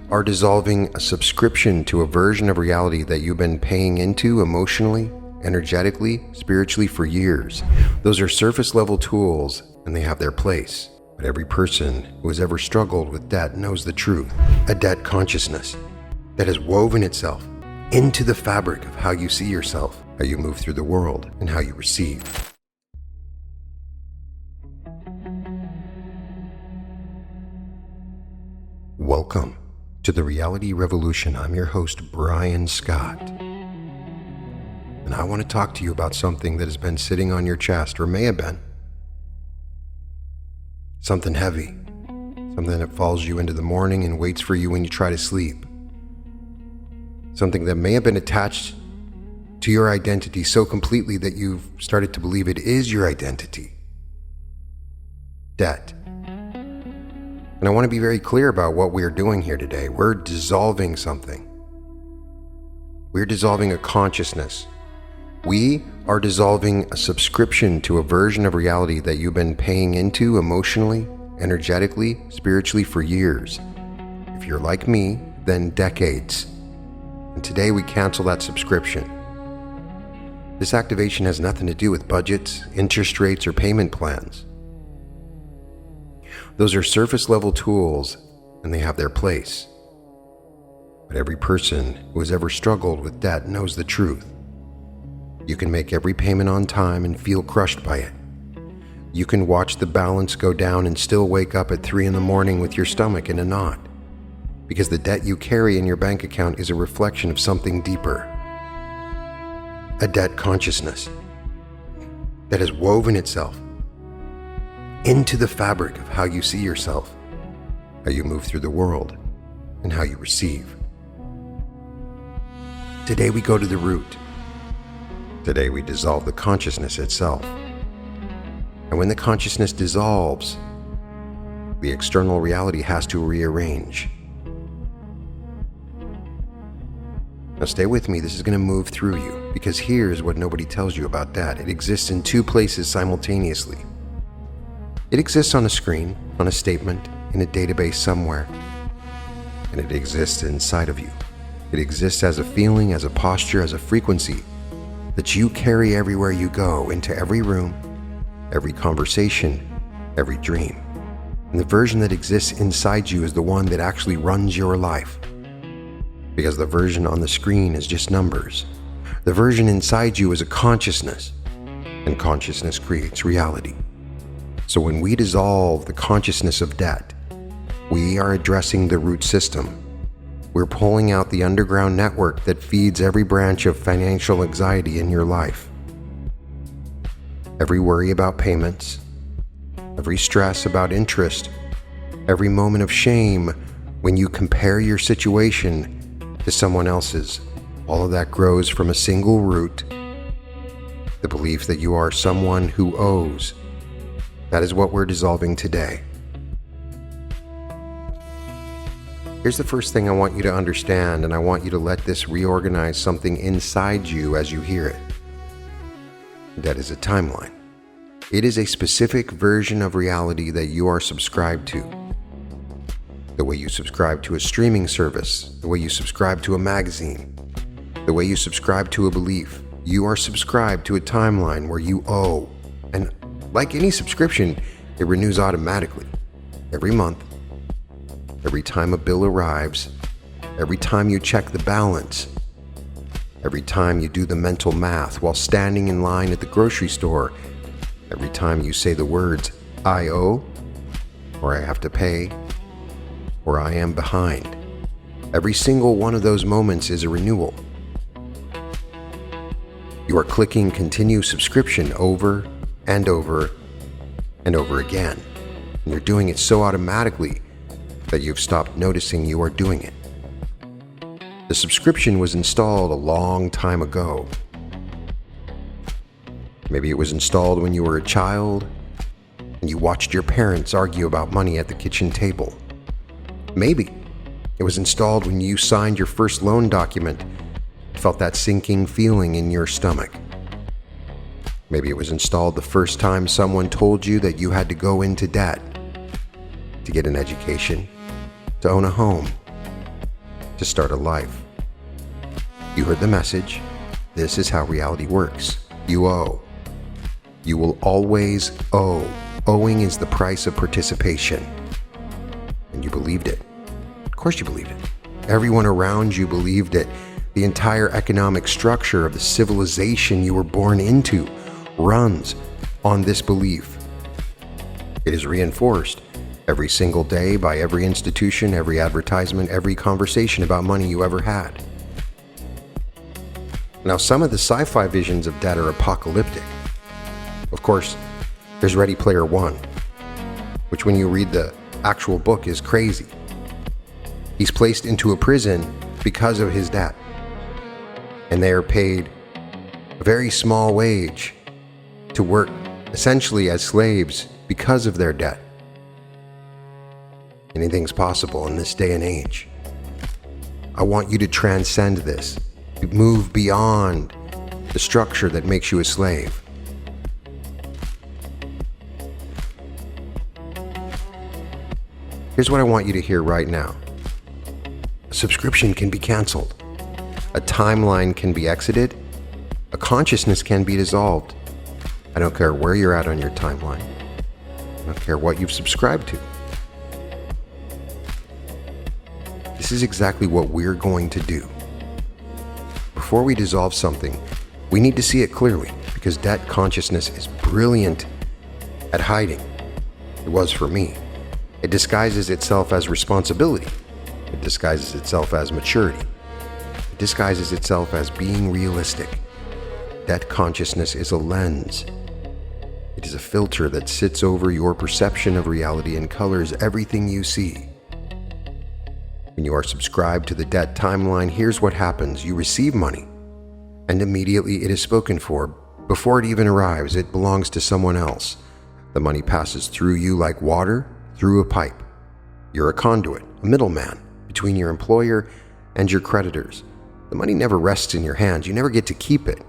are dissolving a subscription to a version of reality that you've been paying into emotionally, energetically, spiritually for years. Those are surface level tools and they have their place. But every person who has ever struggled with debt knows the truth. A debt consciousness that has woven itself into the fabric of how you see yourself, how you move through the world, and how you receive. Welcome to the Reality Revolution. I'm your host, Brian Scott. And I want to talk to you about something that has been sitting on your chest, or may have been. Something heavy. Something that follows you into the morning and waits for you when you try to sleep. Something that may have been attached to your identity so completely that you've started to believe it is your identity. Debt. And I want to be very clear about what we're doing here today. We're dissolving something. We're dissolving a consciousness. We are dissolving a subscription to a version of reality that you've been paying into emotionally, energetically, spiritually for years. If you're like me, then decades. And today we cancel that subscription. This activation has nothing to do with budgets, interest rates, or payment plans. Those are surface level tools and they have their place. But every person who has ever struggled with debt knows the truth. You can make every payment on time and feel crushed by it. You can watch the balance go down and still wake up at 3 a.m. with your stomach in a knot, because the debt you carry in your bank account is a reflection of something deeper. A debt consciousness that has woven itself into the fabric of how you see yourself, how you move through the world, and how you receive. Today we go to the root. Today we dissolve the consciousness itself. And when the consciousness dissolves, the external reality has to rearrange. Now stay with me, this is going to move through you, because here's what nobody tells you about that. It exists in two places simultaneously. It exists on a screen, on a statement, in a database somewhere. And it exists inside of you. It exists as a feeling, as a posture, as a frequency that you carry everywhere you go, into every room, every conversation, every dream. And the version that exists inside you is the one that actually runs your life. Because the version on the screen is just numbers. The version inside you is a consciousness, and consciousness creates reality. So when we dissolve the consciousness of debt, we are addressing the root system. We're pulling out the underground network that feeds every branch of financial anxiety in your life. Every worry about payments, every stress about interest, every moment of shame when you compare your situation to someone else's, all of that grows from a single root, the belief that you are someone who owes. That is what we're dissolving today. Here's the first thing I want you to understand, and I want you to let this reorganize something inside you as you hear it. That is a timeline. It is a specific version of reality that you are subscribed to. The way you subscribe to a streaming service, the way you subscribe to a magazine, the way you subscribe to a belief. You are subscribed to a timeline where you owe. And like any subscription, it renews automatically. Every month, every time a bill arrives, every time you check the balance, every time you do the mental math while standing in line at the grocery store, every time you say the words, I owe, or I have to pay, or I am behind. Every single one of those moments is a renewal. You are clicking continue subscription over and over and over again. And you're doing it so automatically that you've stopped noticing you are doing it. The subscription was installed a long time ago. Maybe it was installed when you were a child and you watched your parents argue about money at the kitchen table. Maybe it was installed when you signed your first loan document and felt that sinking feeling in your stomach. Maybe it was installed the first time someone told you that you had to go into debt to get an education, to own a home, to start a life. You heard the message. This is how reality works. You owe. You will always owe. Owing is the price of participation. And you believed it. Of course you believed it. Everyone around you believed it. The entire economic structure of the civilization you were born into runs on this belief. It is reinforced every single day by every institution, every advertisement, every conversation about money you ever had. Now, some of the sci-fi visions of debt are apocalyptic. Of course, there's Ready Player One, which when you read the actual book is crazy. He's placed into a prison because of his debt, and they are paid a very small wage to work essentially as slaves because of their debt. Anything's possible in this day and age. I want you to transcend this, move beyond the structure that makes you a slave. Here's what I want you to hear right now. A subscription can be canceled. A timeline can be exited. A consciousness can be dissolved. I don't care where you're at on your timeline. I don't care what you've subscribed to. This is exactly what we're going to do. Before we dissolve something, we need to see it clearly, because debt consciousness is brilliant at hiding. It was for me. It disguises itself as responsibility. It disguises itself as maturity. It disguises itself as being realistic. Debt consciousness is a lens. It is a filter that sits over your perception of reality and colors everything you see. When you are subscribed to the debt timeline, here's what happens. You receive money, and immediately it is spoken for. Before it even arrives, it belongs to someone else. The money passes through you like water through a pipe. You're a conduit, a middleman between your employer and your creditors. The money never rests in your hands. You never get to keep it.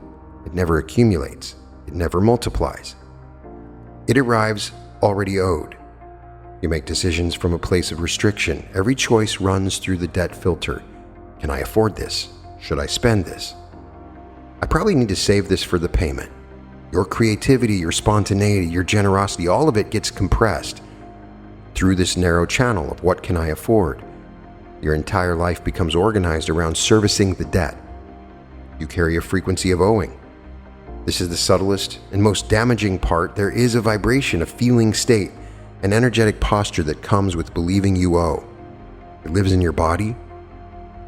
It never accumulates. It never multiplies. It arrives already owed. You make decisions from a place of restriction. Every choice runs through the debt filter. Can I afford this? Should I spend this? I probably need to save this for the payment. Your creativity, your spontaneity, your generosity, all of it gets compressed through this narrow channel of what can I afford. Your entire life becomes organized around servicing the debt. You carry a frequency of owing. This is the subtlest and most damaging part. There is a vibration, a feeling state, an energetic posture that comes with believing you owe. It lives in your body.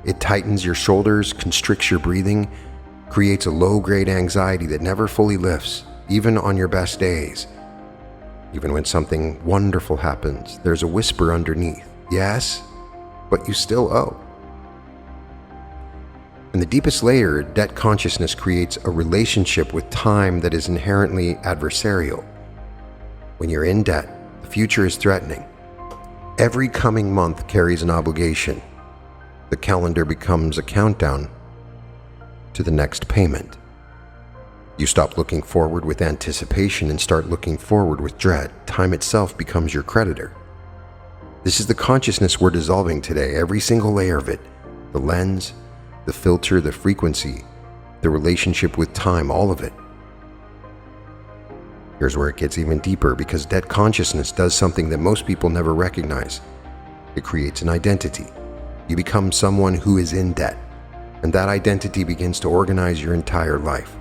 It tightens your shoulders, constricts your breathing, creates a low-grade anxiety that never fully lifts, even on your best days. Even when something wonderful happens, there's a whisper underneath. Yes, but you still owe. In the deepest layer, debt consciousness creates a relationship with time that is inherently adversarial. When you're in debt, the future is threatening. Every coming month carries an obligation. The calendar becomes a countdown to the next payment. You stop looking forward with anticipation and start looking forward with dread. Time itself becomes your creditor. This is the consciousness we're dissolving today, every single layer of it. The lens, the filter, the frequency, the relationship with time, all of it. Here's where it gets even deeper, because debt consciousness does something that most people never recognize. It creates an identity. You become someone who is in debt, and that identity begins to organize your entire life.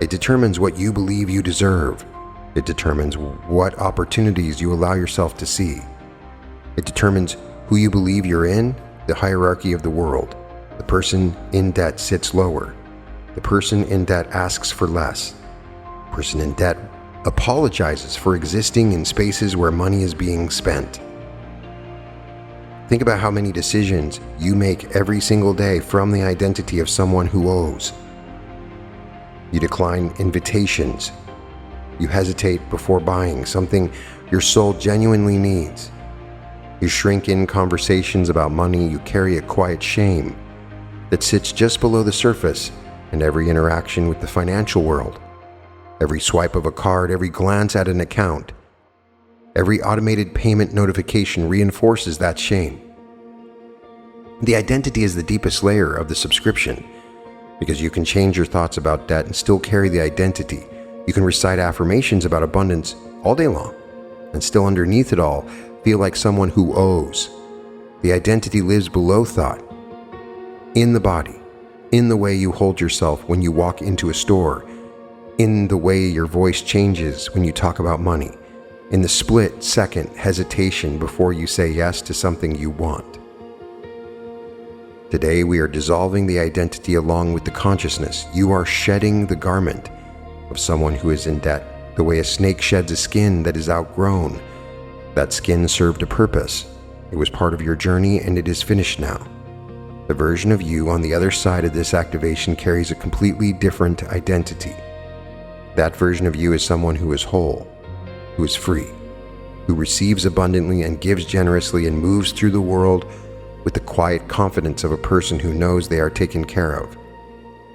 It determines what you believe you deserve. It determines what opportunities you allow yourself to see. It determines who you believe you're in, the hierarchy of the world. The person in debt sits lower. The person in debt asks for less. The person in debt apologizes for existing in spaces where money is being spent. Think about how many decisions you make every single day from the identity of someone who owes. You decline invitations. You hesitate before buying something your soul genuinely needs. You shrink in conversations about money. You carry a quiet shame that sits just below the surface in every interaction with the financial world. Every swipe of a card, every glance at an account, every automated payment notification reinforces that shame. The identity is the deepest layer of the subscription, because you can change your thoughts about debt and still carry the identity. You can recite affirmations about abundance all day long and still underneath it all feel like someone who owes. The identity lives below thought, in the body, in the way you hold yourself when you walk into a store, in the way your voice changes when you talk about money, in the split-second hesitation before you say yes to something you want. Today we are dissolving the identity along with the consciousness. You are shedding the garment of someone who is in debt, the way a snake sheds a skin that is outgrown. That skin served a purpose. It was part of your journey and it is finished now. The version of you on the other side of this activation carries a completely different identity. That version of you is someone who is whole, who is free, who receives abundantly and gives generously and moves through the world with the quiet confidence of a person who knows they are taken care of.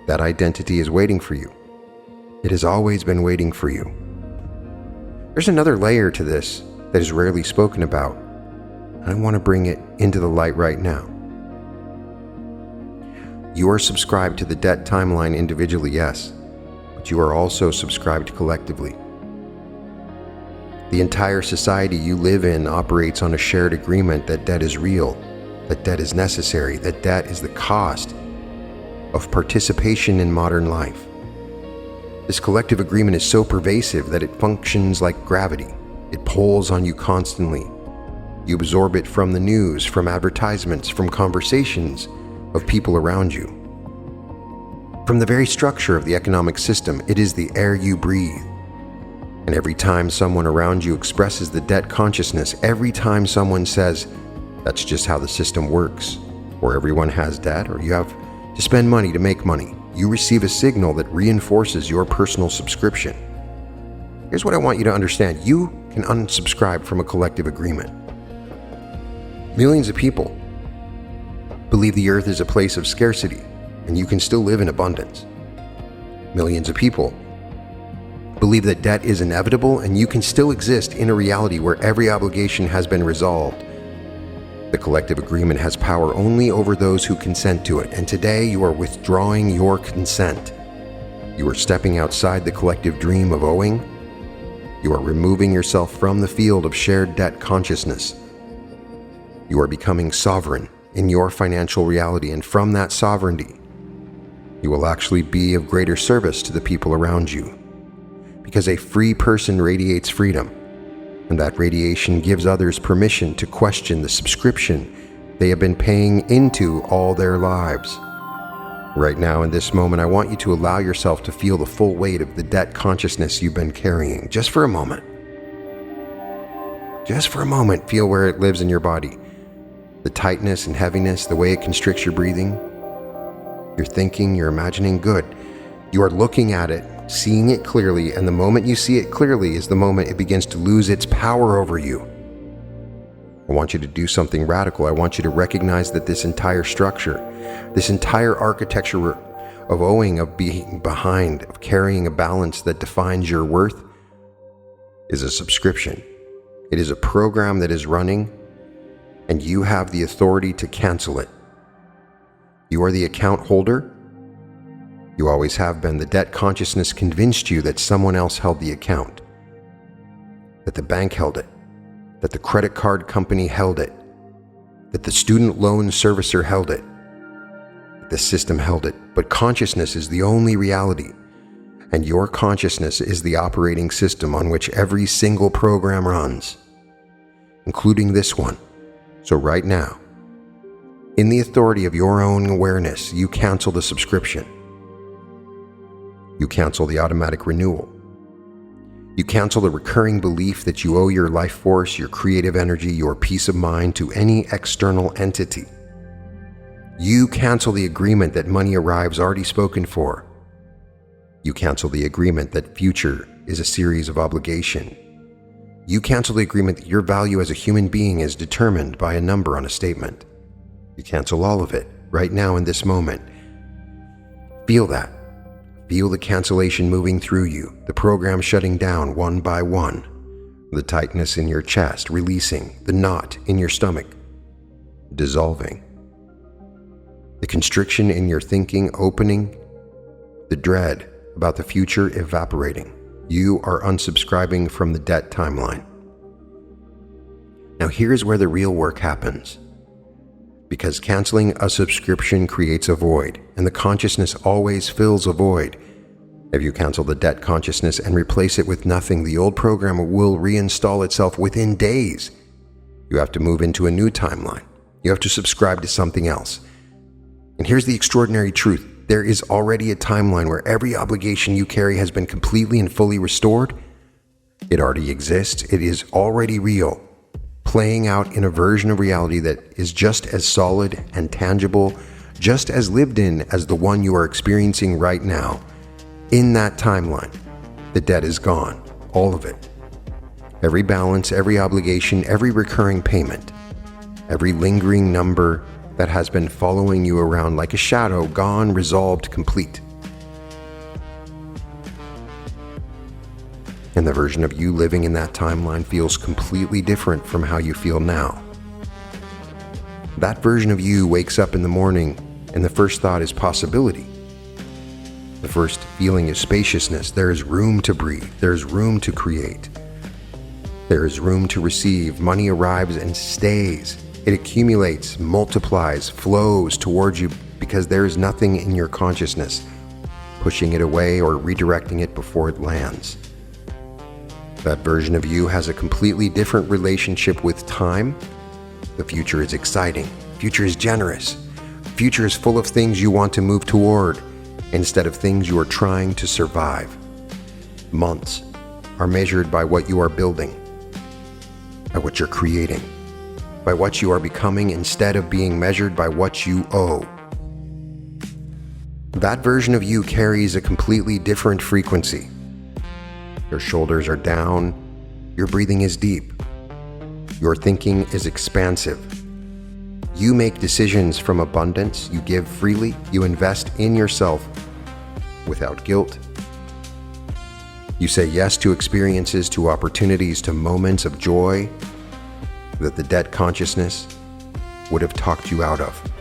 That identity is waiting for you. It has always been waiting for you. There's another layer to this that is rarely spoken about, and I want to bring it into the light right now. You are subscribed to the debt timeline individually, yes, but you are also subscribed collectively. The entire society you live in operates on a shared agreement that debt is real, that debt is necessary, that debt is the cost of participation in modern life. This collective agreement is so pervasive that it functions like gravity. It pulls on you constantly. You absorb it from the news, from advertisements, from conversations of people around you. From the very structure of the economic system, it is the air you breathe. And every time someone around you expresses the debt consciousness, every time someone says, "That's just how the system works," or "everyone has debt," or "you have to spend money to make money," you receive a signal that reinforces your personal subscription. Here's what I want you to understand. You can unsubscribe from a collective agreement. Millions of people believe the earth is a place of scarcity, and you can still live in abundance. Millions of people believe that debt is inevitable, and you can still exist in a reality where every obligation has been resolved. The collective agreement has power only over those who consent to it, and today you are withdrawing your consent. You are stepping outside the collective dream of owing. You are removing yourself from the field of shared debt consciousness. You are becoming sovereign in your financial reality, and from that sovereignty, you will actually be of greater service to the people around you. Because a free person radiates freedom, and that radiation gives others permission to question the subscription they have been paying into all their lives. Right now, in this moment, I want you to allow yourself to feel the full weight of the debt consciousness you've been carrying, just for a moment. Just for a moment, feel where it lives in your body. The tightness and heaviness, the way it constricts your breathing. You're thinking, you're imagining, good. You are looking at it, seeing it clearly, and the moment you see it clearly is the moment it begins to lose its power over you. I want you to do something radical. I want you to recognize that this entire structure, this entire architecture of owing, of being behind, of carrying a balance that defines your worth, is a subscription. It is a program that is running, and you have the authority to cancel it. You are the account holder. You always have been. The debt consciousness convinced you that someone else held the account, that the bank held it, that the credit card company held it, that the student loan servicer held it, that the system held it. But consciousness is the only reality, and your consciousness is the operating system on which every single program runs, including this one. So right now, in the authority of your own awareness, you cancel the subscription. You cancel the automatic renewal. You cancel the recurring belief that you owe your life force, your creative energy, your peace of mind to any external entity. You cancel the agreement that money arrives already spoken for. You cancel the agreement that future is a series of obligation. You cancel the agreement that your value as a human being is determined by a number on a statement. You cancel all of it right now in this moment. Feel that. Feel the cancellation moving through you, the program shutting down one by one, the tightness in your chest releasing, the knot in your stomach dissolving. the constriction in your thinking opening, the dread about the future evaporating. You are unsubscribing from the debt timeline. Now here's where the real work happens. Because canceling a subscription creates a void, and the consciousness always fills a void. If you cancel the debt consciousness and replace it with nothing, the old program will reinstall itself within days. You have to move into a new timeline. You have to subscribe to something else. And here's the extraordinary truth. There is already a timeline where every obligation you carry has been completely and fully restored. It already exists. It is already real, playing out in a version of reality that is just as solid and tangible, just as lived in as the one you are experiencing right now. In that timeline, the debt is gone, all of it. Every balance, every obligation, every recurring payment, every lingering number that has been following you around like a shadow, gone, resolved, complete. And the version of you living in that timeline feels completely different from how you feel now. That version of you wakes up in the morning and the first thought is possibility. The first feeling is spaciousness. There is room to breathe. There is room to create. There is room to receive. Money arrives and stays. It accumulates, multiplies, flows towards you because there is nothing in your consciousness pushing it away or redirecting it before it lands. That version of you has a completely different relationship with time. The future is exciting. The future is generous. The future is full of things you want to move toward instead of things you are trying to survive. Months are measured by what you are building, by what you're creating, by what you are becoming instead of being measured by what you owe. That version of you carries a completely different frequency. Your shoulders are down, your breathing is deep, your thinking is expansive. You make decisions from abundance, you give freely, you invest in yourself without guilt. You say yes to experiences, to opportunities, to moments of joy that the debt consciousness would have talked you out of.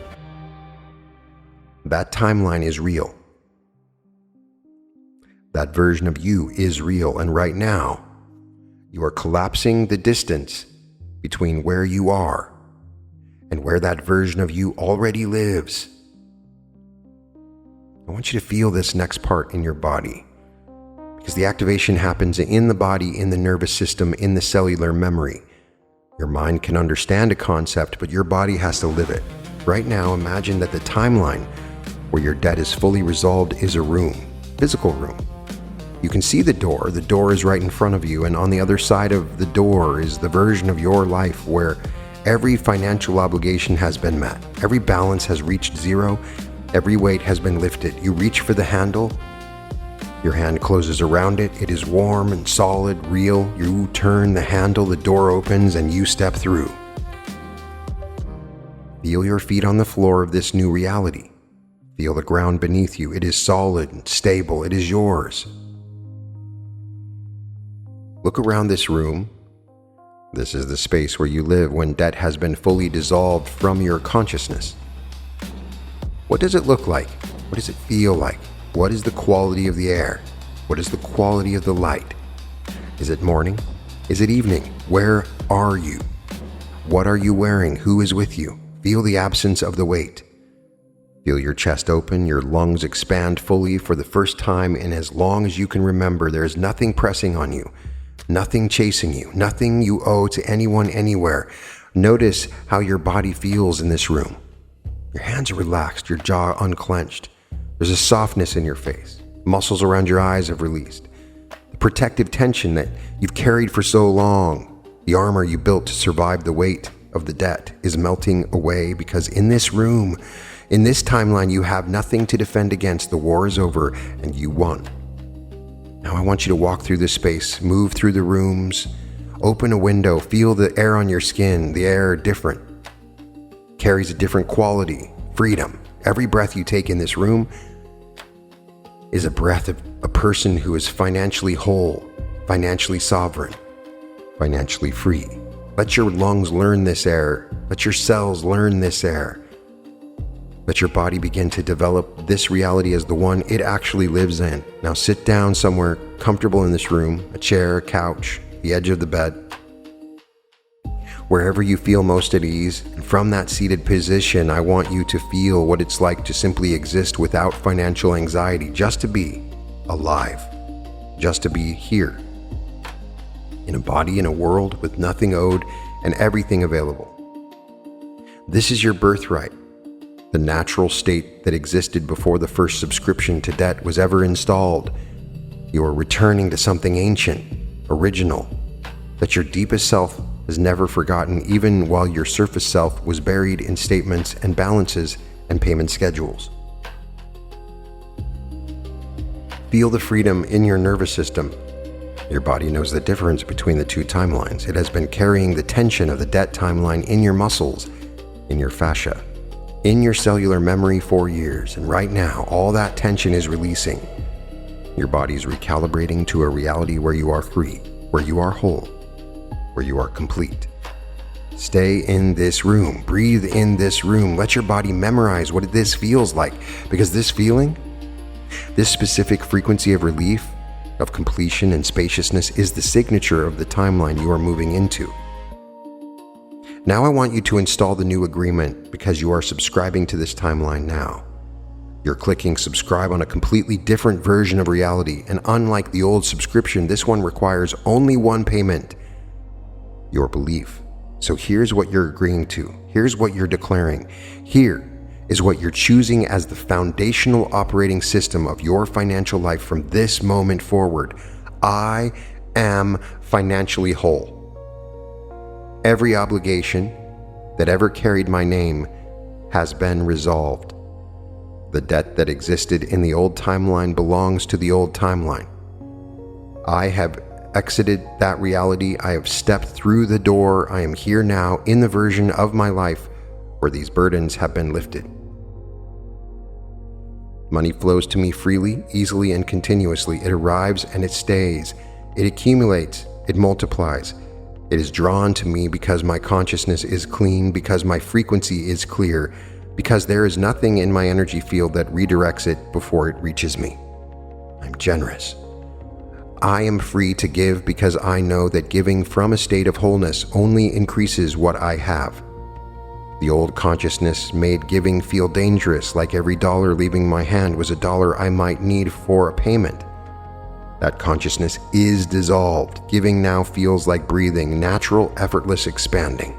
That timeline is real. That version of you is real, and right now, you are collapsing the distance between where you are and where that version of you already lives. I want you to feel this next part in your body, because the activation happens in the body, in the nervous system, in the cellular memory. Your mind can understand a concept, but your body has to live it. Right now, imagine that the timeline where your debt is fully resolved is a room, physical room. You can see the door. The door is right in front of you, and on the other side of the door is the version of your life where every financial obligation has been met. Every balance has reached zero. Every weight has been lifted. You reach for the handle. Your hand closes around it. It is warm and solid, real. You turn the handle, the door opens, and you step through. Feel your feet on the floor of this new reality. Feel the ground beneath you. It is solid and stable. It is yours. Look around this room. This is the space where you live when debt has been fully dissolved from your consciousness. What does it look like? What does it feel like? What is the quality of the air? What is the quality of the light? Is it morning? Is it evening? Where are you? What are you wearing? Who is with you? Feel the absence of the weight. Feel your chest open, your lungs expand fully for the first time in as long as you can remember. There is nothing pressing on you, nothing chasing you, nothing you owe to anyone anywhere. Notice how your body feels in this room. Your hands are relaxed, your jaw unclenched. There's a softness in your face. Muscles around your eyes have released. The protective tension that you've carried for so long, the armor you built to survive the weight of the debt is melting away because in this room, in this timeline, you have nothing to defend against. The war is over and you won. Now I want you to walk through this space, move through the rooms, open a window, feel the air on your skin. The air different, carries a different quality, freedom. Every breath you take in this room is a breath of a person who is financially whole, financially sovereign, financially free. Let your lungs learn this air. Let your cells learn this air. Let your body begin to develop this reality as the one it actually lives in. Now sit down somewhere comfortable in this room, a chair, a couch, the edge of the bed, wherever you feel most at ease. And from that seated position, I want you to feel what it's like to simply exist without financial anxiety, just to be alive, just to be here, in a body, in a world with nothing owed and everything available. This is your birthright, the natural state that existed before the first subscription to debt was ever installed. You are returning to something ancient, original, that your deepest self has never forgotten, even while your surface self was buried in statements and balances and payment schedules. Feel the freedom in your nervous system. Your body knows the difference between the two timelines. It has been carrying the tension of the debt timeline in your muscles, in your fascia, in your cellular memory for years, and right now, all that tension is releasing. Your body is recalibrating to a reality where you are free, where you are whole, where you are complete. Stay in this room, breathe in this room, let your body memorize what this feels like, because this feeling, this specific frequency of relief, of completion and spaciousness is the signature of the timeline you are moving into. Now I want you to install the new agreement because you are subscribing to this timeline now. You're clicking subscribe on a completely different version of reality, and unlike the old subscription, this one requires only one payment: your belief. So here's what you're agreeing to. Here's what you're declaring. Here is what you're choosing as the foundational operating system of your financial life from this moment forward. I am financially whole. Every obligation that ever carried my name has been resolved. The debt that existed in the old timeline belongs to the old timeline. I have exited that reality. I have stepped through the door. I am here now in the version of my life where these burdens have been lifted. Money flows to me freely, easily, and continuously. It arrives and it stays. It accumulates. It multiplies. It is drawn to me because my consciousness is clean, because my frequency is clear, because there is nothing in my energy field that redirects it before it reaches me. I'm generous. I am free to give because I know that giving from a state of wholeness only increases what I have. The old consciousness made giving feel dangerous, like every dollar leaving my hand was a dollar I might need for a payment. That consciousness is dissolved. Giving now feels like breathing, natural, effortless, expanding.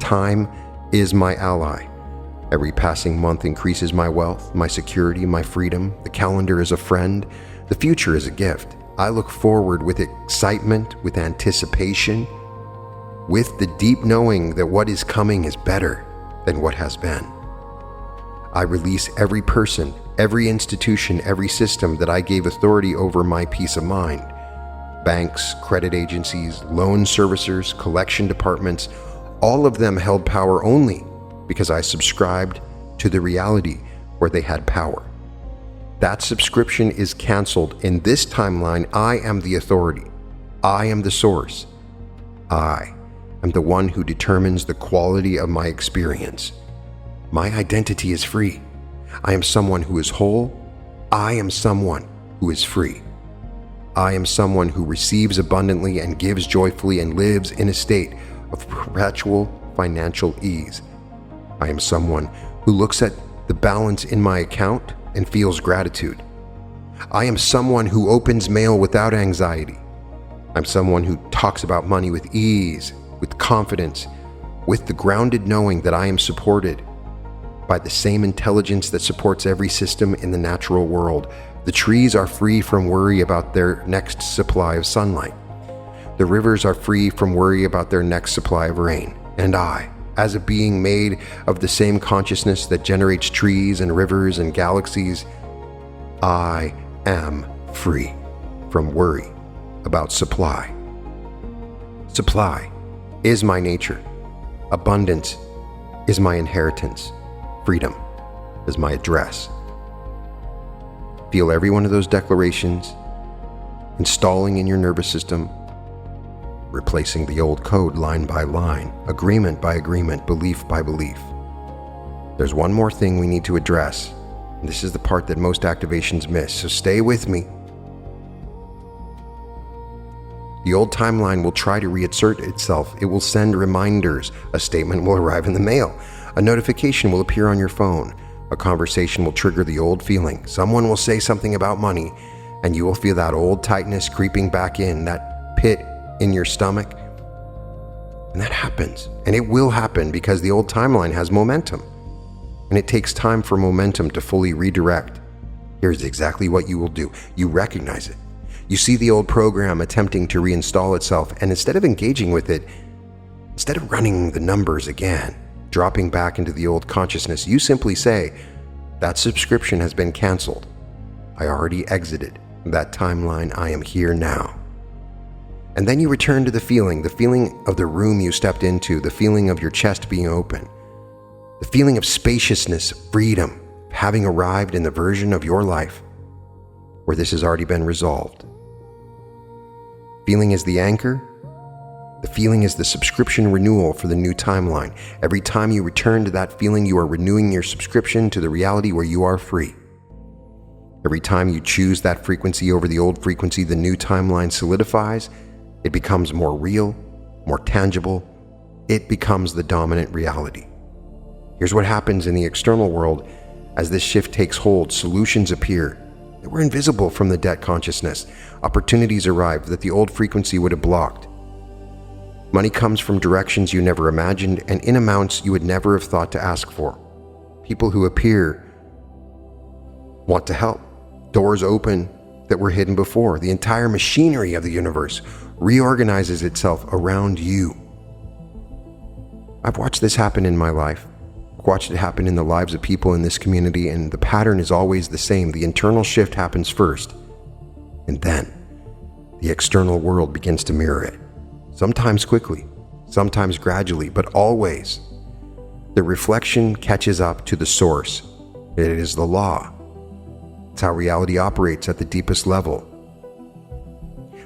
Time is my ally. Every passing month increases my wealth, my security, my freedom. The calendar is a friend. The future is a gift. I look forward with excitement, with anticipation, with the deep knowing that what is coming is better than what has been. I release every person, every institution, every system that I gave authority over my peace of mind. Banks, credit agencies, loan servicers, collection departments, all of them held power only because I subscribed to the reality where they had power. That subscription is canceled. In this timeline, I am the authority. I am the source. I am the one who determines the quality of my experience. My identity is free. I am someone who is whole. I am someone who is free. I am someone who receives abundantly and gives joyfully and lives in a state of perpetual financial ease. I am someone who looks at the balance in my account and feels gratitude. I am someone who opens mail without anxiety. I'm someone who talks about money with ease, with confidence, with the grounded knowing that I am supported by the same intelligence that supports every system in the natural world. The trees are free from worry about their next supply of sunlight. The rivers are free from worry about their next supply of rain. And I, as a being made of the same consciousness that generates trees and rivers and galaxies, I am free from worry about supply. Supply is my nature. Abundance is my inheritance. Freedom is my address. Feel every one of those declarations installing in your nervous system, replacing the old code line by line, agreement by agreement, belief by belief. There's one more thing we need to address, and this is the part that most activations miss, so stay with me. The old timeline will try to reassert itself. It will send reminders. A statement will arrive in the mail. A notification will appear on your phone. A conversation will trigger the old feeling. Someone will say something about money, and you will feel that old tightness creeping back in, that pit in your stomach. And that happens. And it will happen because the old timeline has momentum. And it takes time for momentum to fully redirect. Here's exactly what you will do. You recognize it. You see the old program attempting to reinstall itself, and instead of engaging with it, instead of running the numbers again, dropping back into the old consciousness, you simply say, that subscription has been canceled. I already exited that timeline. I am here now. And then you return to the feeling of the room you stepped into, the feeling of your chest being open, the feeling of spaciousness, freedom, having arrived in the version of your life where this has already been resolved. Feeling is the anchor. The feeling is the subscription renewal for the new timeline. Every time you return to that feeling, you are renewing your subscription to the reality where you are free. Every time you choose that frequency over the old frequency, the new timeline solidifies. It becomes more real, more tangible. It becomes the dominant reality. Here's what happens in the external world as this shift takes hold. Solutions appear that were invisible from the debt consciousness. Opportunities arrive that the old frequency would have blocked. Money comes from directions you never imagined and in amounts you would never have thought to ask for. People who appear want to help. Doors open that were hidden before. The entire machinery of the universe reorganizes itself around you. I've watched this happen in my life. I've watched it happen in the lives of people in this community, and the pattern is always the same. The internal shift happens first, and then the external world begins to mirror it. Sometimes quickly, sometimes gradually, but always the reflection catches up to the source. It is the law. It's how reality operates at the deepest level.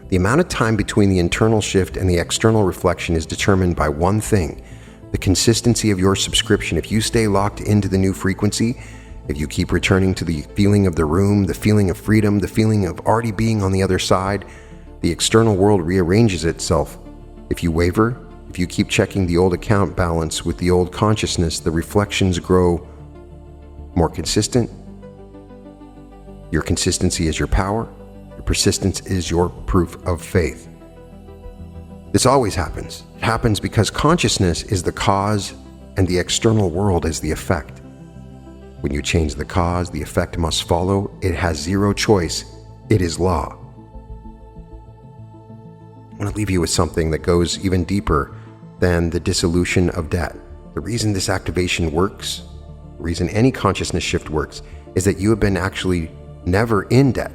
The amount of time between the internal shift and the external reflection is determined by one thing: the consistency of your subscription. If you stay locked into the new frequency, if you keep returning to the feeling of the room, the feeling of freedom, the feeling of already being on the other side, the external world rearranges itself. If you waver, if you keep checking the old account balance with the old consciousness, the reflections grow more consistent. Your consistency is your power. Your persistence is your proof of faith. This always happens. It happens because consciousness is the cause and the external world is the effect. When you change the cause, the effect must follow. It has zero choice. It is law. I want to leave you with something that goes even deeper than the dissolution of debt. The reason this activation works, the reason any consciousness shift works, is that you have been actually never in debt.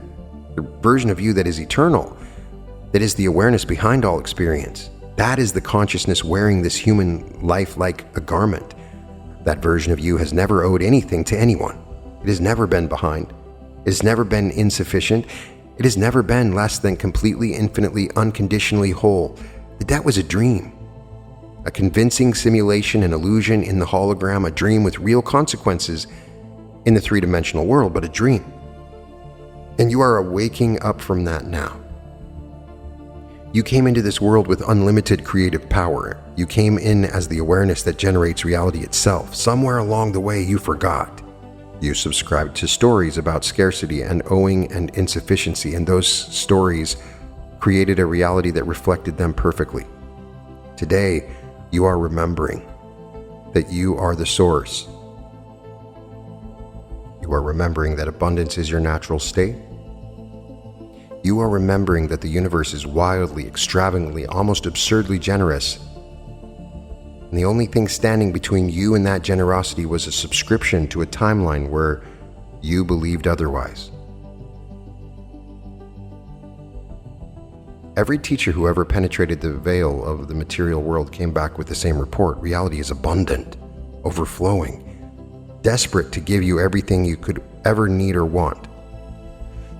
The version of you that is eternal, that is the awareness behind all experience, that is the consciousness wearing this human life like a garment. That version of you has never owed anything to anyone. It has never been behind. It has never been insufficient. It has never been less than completely, infinitely, unconditionally whole. The debt was a dream, a convincing simulation, an illusion in the hologram, a dream with real consequences in the three-dimensional world, but a dream. And you are waking up from that now. You came into this world with unlimited creative power. You came in as the awareness that generates reality itself. Somewhere along the way, you forgot. You subscribed to stories about scarcity and owing and insufficiency, and those stories created a reality that reflected them perfectly. Today, you are remembering that you are the source. You are remembering that abundance is your natural state. You are remembering that the universe is wildly, extravagantly, almost absurdly generous. And the only thing standing between you and that generosity was a subscription to a timeline where you believed otherwise. Every teacher who ever penetrated the veil of the material world came back with the same report. Reality is abundant, overflowing, desperate to give you everything you could ever need or want.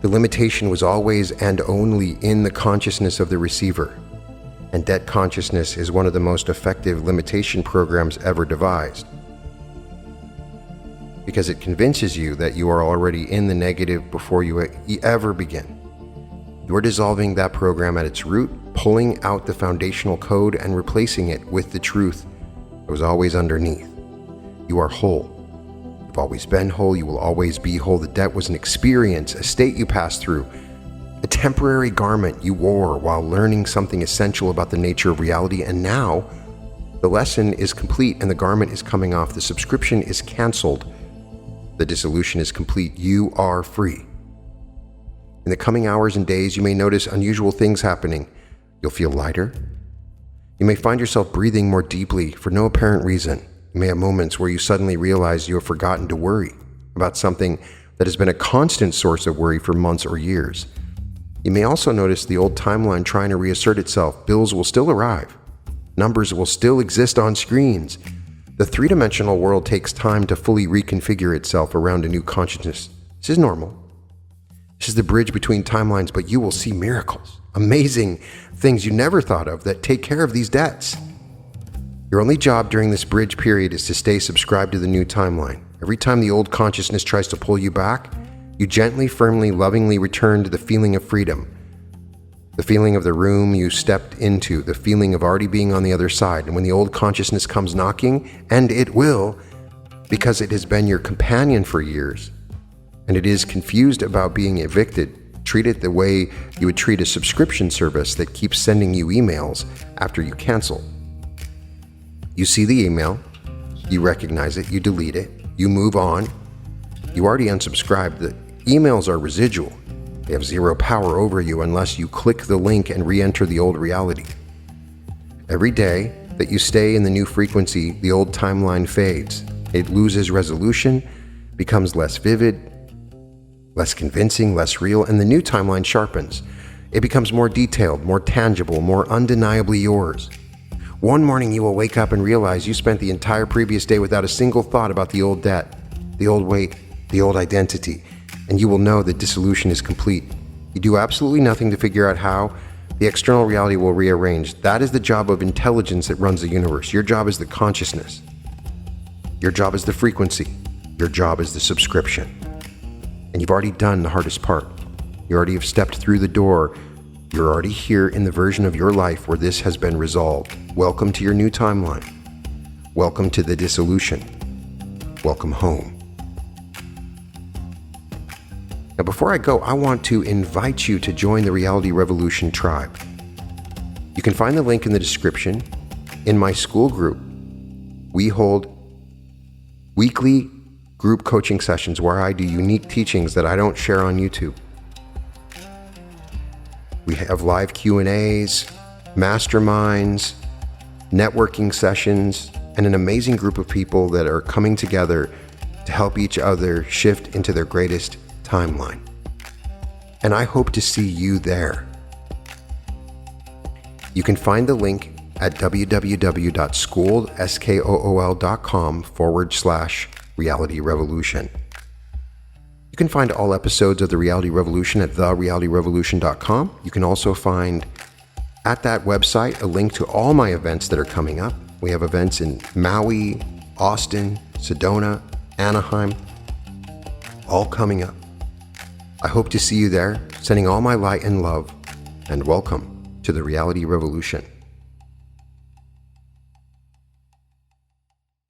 The limitation was always and only in the consciousness of the receiver. And debt consciousness is one of the most effective limitation programs ever devised. because it convinces you that you are already in the negative before you ever begin. You're dissolving that program at its root, pulling out the foundational code and replacing it with the truth that was always underneath. You are whole. You've always been whole. You will always be whole. The debt was an experience, a state you passed through, a temporary garment you wore while learning something essential about the nature of reality. And now the lesson is complete and the garment is coming off. The subscription is canceled. The dissolution is complete. You are free. In the coming hours and days, you may notice unusual things happening. You'll feel lighter. You may find yourself breathing more deeply for no apparent reason. You may have moments where you suddenly realize you have forgotten to worry about something that has been a constant source of worry for months or years. You may also notice the old timeline trying to reassert itself. Bills will still arrive. Numbers will still exist on screens. The three-dimensional world takes time to fully reconfigure itself around a new consciousness. This is normal. This is the bridge between timelines, but you will see miracles, amazing things you never thought of that take care of these debts. Your only job during this bridge period is to stay subscribed to the new timeline. Every time the old consciousness tries to pull you back, you gently, firmly, lovingly return to the feeling of freedom, the feeling of the room you stepped into, the feeling of already being on the other side. And when the old consciousness comes knocking, and it will, because it has been your companion for years, and it is confused about being evicted, treat it the way you would treat a subscription service that keeps sending you emails after you cancel. You see the email, you recognize it, you delete it, you move on. You already unsubscribed. The emails are residual. They have zero power over you unless you click the link and re-enter the old reality. Every day that you stay in the new frequency, the old timeline fades. It loses resolution, becomes less vivid, less convincing, less real, and the new timeline sharpens. It becomes more detailed, more tangible, more undeniably yours. One morning you will wake up and realize you spent the entire previous day without a single thought about the old debt, the old weight, the old identity, and you will know that dissolution is complete. You do absolutely nothing to figure out how. The external reality will rearrange. That is the job of intelligence that runs the universe. Your job is the consciousness. Your job is the frequency. Your job is the subscription. And you've already done the hardest part. You already have stepped through the door. You're already here in the version of your life where this has been resolved. Welcome to your new timeline. Welcome to the dissolution. Welcome home. Now, before I go, I want to invite you to join the Reality Revolution tribe. You can find the link in the description. In my school group, we hold weekly group coaching sessions where I do unique teachings that I don't share on YouTube. We have live Q&As, masterminds, networking sessions, and an amazing group of people that are coming together to help each other shift into their greatest timeline. And I hope to see you there. You can find the link at www.school.com/Reality Revolution. You can find all episodes of The Reality Revolution at therealityrevolution.com. You can also find at that website a link to all my events that are coming up. We have events in Maui, Austin, Sedona, Anaheim, all coming up. I hope to see you there, sending all my light and love, and welcome to the Reality Revolution.